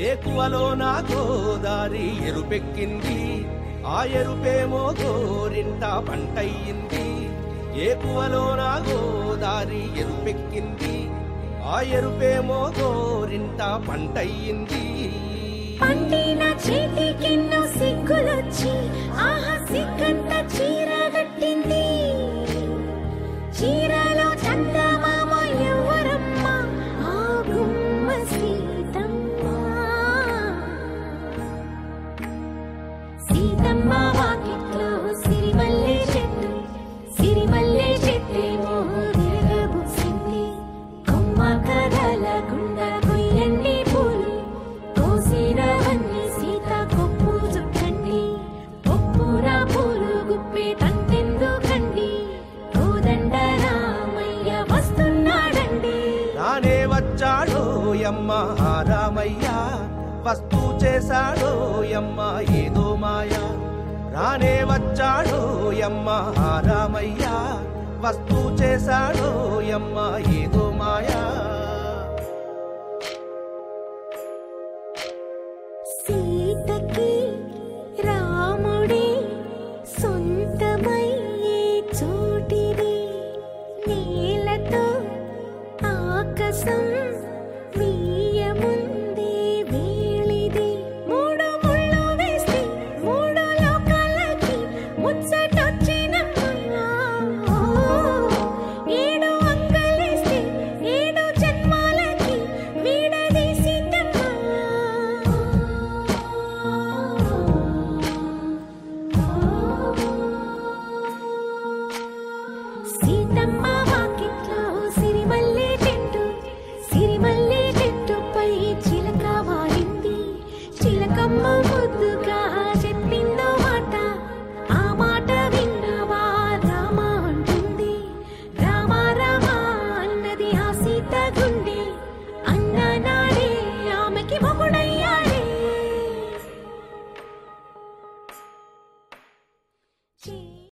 ఏకువలో నా గోదారి ఎరుపెక్కింది, ఆ ఎరుపేమో గోరింట పంటయ్యింది. ఏకువలో నా గోదారి ఎరుపెక్కింది, ఆ ఎరుపేమో గోరింట పంటయ్యింది. పండిన చేతికెన్నో సిగ్గులొచ్చి ఆహా సిగ్గంత చీర కట్టింది. చీరలో చందమామ ఎవరమ్మ, ఆ గుమ్మ సీతమ్మ. సీతమ్మ వాకిట్లో సిరిమల్లె చెట్టు, సిరిమల్లె చెట్టేమో తిరగబూసింది. కొమ్మ కదలకుండా కొయ్యండి పూలు, కోసినవన్నీ సీత కొప్పు చుట్టండి. ఒప్పున పూలు గుప్పే తంతెందుకండి, కోదండ రామయ్య వస్తున్నాడండి. రానే వచ్చాడో యమ్మ రామయ్య, వస్తూ చేశాడో యమ్మ ఏదో మాయ. రానే వచ్చాడో యమ్మ రామయ్య, వస్తూ చేశాడో యమ్మ ఏదో మాయా.